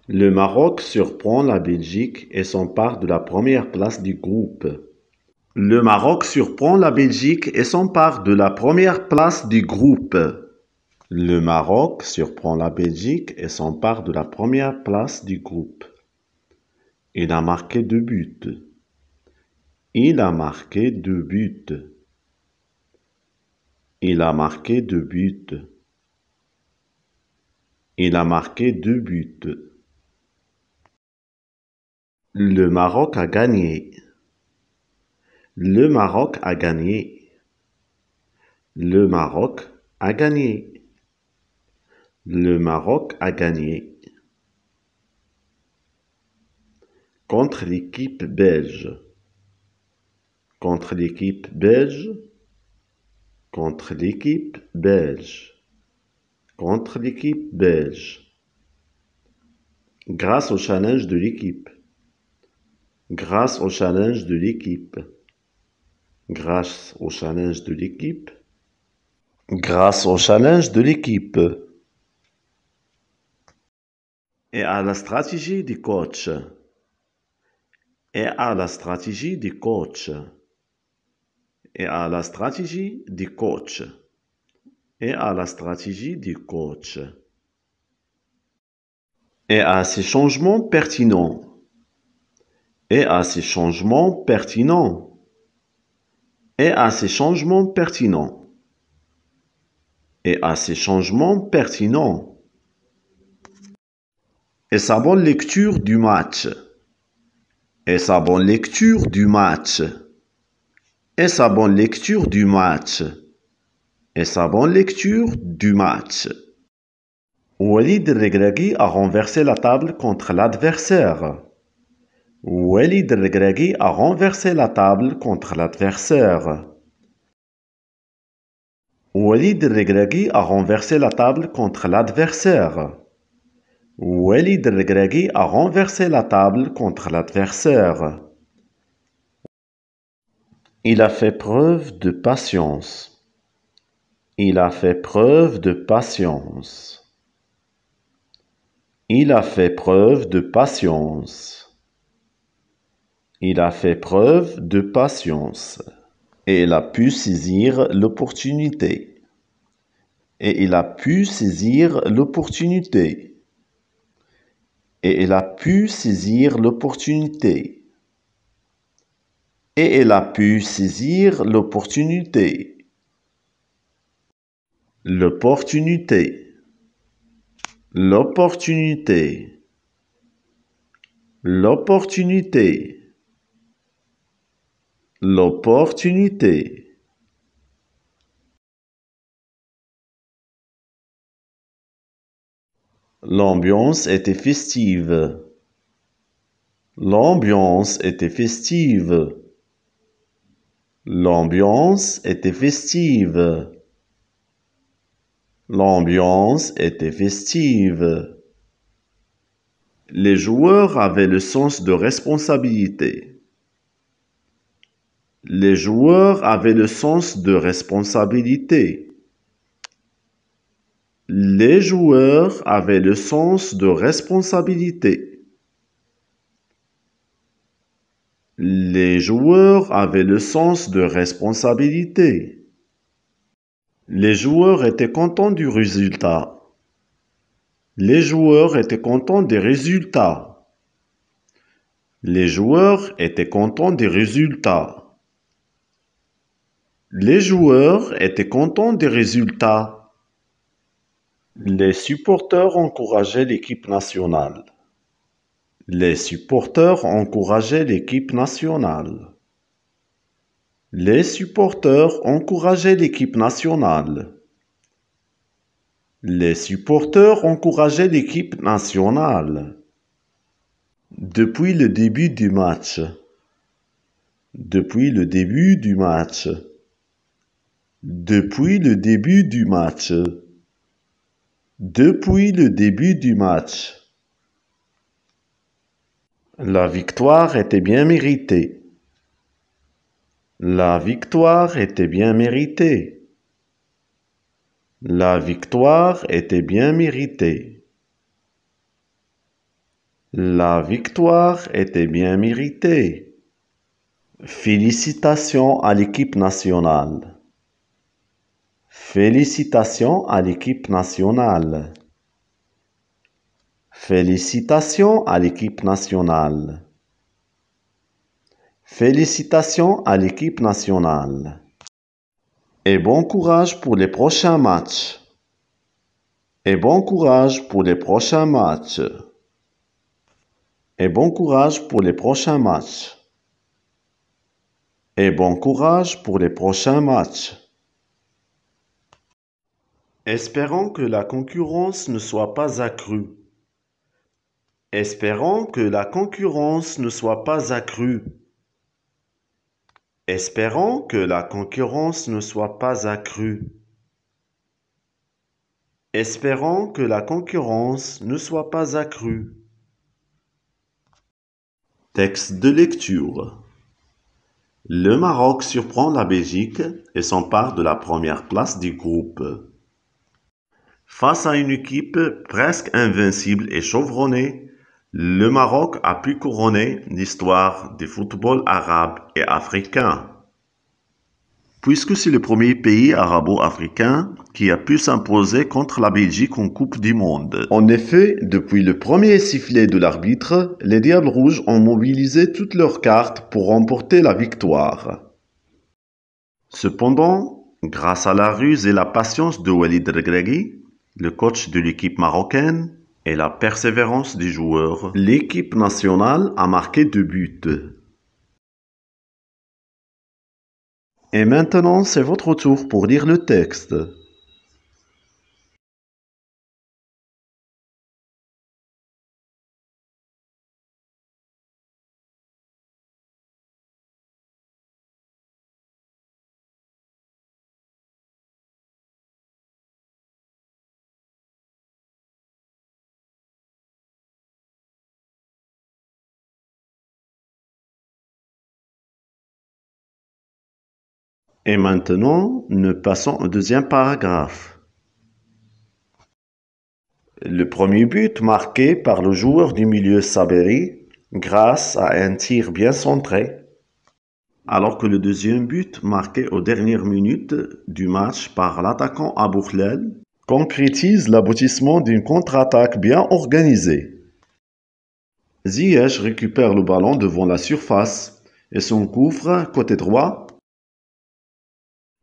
Le Maroc surprend la Belgique et s'empare de la première place du groupe. Le Maroc surprend la Belgique et s'empare de la première place du groupe. Le Maroc surprend la Belgique et s'empare de la première place du groupe. Il a marqué 2 buts. Il a marqué 2 buts. Il a marqué 2 buts. Il a marqué 2 buts. Le Maroc a gagné. Le Maroc a gagné. Le Maroc a gagné. Le Maroc a gagné. Contre l'équipe belge. Contre l'équipe belge. Contre l'équipe belge. Contre l'équipe belge. Grâce au challenge de l'équipe. Grâce au challenge de l'équipe. Grâce au challenge de l'équipe. Grâce au challenge de l'équipe. Et à la stratégie du coach. Et à la stratégie du coach. Et à la stratégie du coach. Et à la stratégie du coach. Et à ces changements pertinents. Et à ces changements pertinents. Et à ces changements pertinents. Et à ces changements pertinents. Et sa bonne lecture du match. Et sa bonne lecture du match. Et sa bonne lecture du match. Et sa bonne lecture du match. Walid El-Regragui a renversé la table contre l'adversaire. Walid El-Regragui a renversé la table contre l'adversaire. Walid El-Regragui a renversé la table contre l'adversaire. Walid El-Regragui a renversé la table contre l'adversaire. Il a fait preuve de patience. Il a fait preuve de patience. Il a fait preuve de patience. Il a fait preuve de patience. Et il a pu saisir l'opportunité. Et il a pu saisir l'opportunité. Et il a pu saisir l'opportunité. Et il a pu saisir l'opportunité. L'opportunité. L'opportunité. L'opportunité. L'opportunité. L'ambiance était festive. L'ambiance était festive. L'ambiance était festive. L'ambiance était festive. Les joueurs avaient le sens de responsabilité. Les joueurs avaient le sens de responsabilité. Les joueurs avaient le sens de responsabilité. Les joueurs avaient le sens de responsabilité. Les joueurs étaient contents du résultat. Les joueurs étaient contents des résultats. Les joueurs étaient contents des résultats. Les joueurs étaient contents des résultats. Les supporters encourageaient l'équipe nationale. Les supporters encourageaient l'équipe nationale. Les supporters encourageaient l'équipe nationale. Les supporters encourageaient l'équipe nationale. Depuis le début du match. Depuis le début du match. Depuis le début du match. Depuis le début du match. La victoire était bien méritée. La victoire était bien méritée. La victoire était bien méritée. La victoire était bien méritée. Félicitations à l'équipe nationale. Félicitations à l'équipe nationale. Félicitations à l'équipe nationale. Félicitations à l'équipe nationale. Et bon courage pour les prochains matchs. Et bon courage pour les prochains matchs. Et bon courage pour les prochains matchs. Et bon courage pour les prochains matchs. Espérons que la concurrence ne soit pas accrue. Espérons que la concurrence ne soit pas accrue. Espérons que la concurrence ne soit pas accrue. Espérons que la concurrence ne soit pas accrue. Texte de lecture. Le Maroc surprend la Belgique et s'empare de la première place du groupe. Face à une équipe presque invincible et chevronnée, le Maroc a pu couronner l'histoire du football arabe et africain. Puisque c'est le premier pays arabo-africain qui a pu s'imposer contre la Belgique en Coupe du Monde. En effet, depuis le premier sifflet de l'arbitre, les Diables Rouges ont mobilisé toutes leurs cartes pour remporter la victoire. Cependant, grâce à la ruse et la patience de Walid Regragui, le coach de l'équipe marocaine, et la persévérance des joueurs, l'équipe nationale a marqué 2 buts. Et maintenant, c'est votre tour pour lire le texte. Et maintenant, nous passons au deuxième paragraphe. Le premier but marqué par le joueur du milieu Saberi grâce à un tir bien centré, alors que le deuxième but marqué aux dernières minutes du match par l'attaquant Abou Khlel concrétise l'aboutissement d'une contre-attaque bien organisée. Ziyech récupère le ballon devant la surface et s'engouffre côté droit.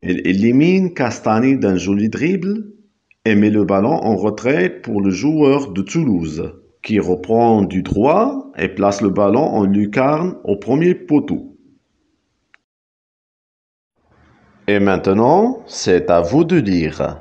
Il élimine Castani d'un joli dribble et met le ballon en retrait pour le joueur de Toulouse, qui reprend du droit et place le ballon en lucarne au premier poteau. Et maintenant, c'est à vous de lire.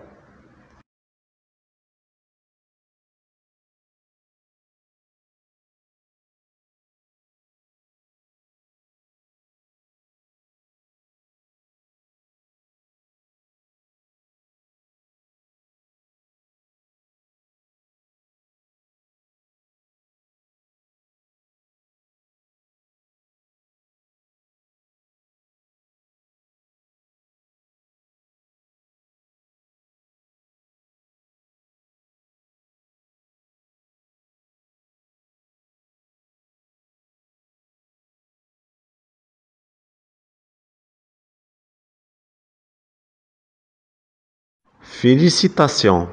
Félicitations.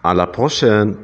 À la prochaine.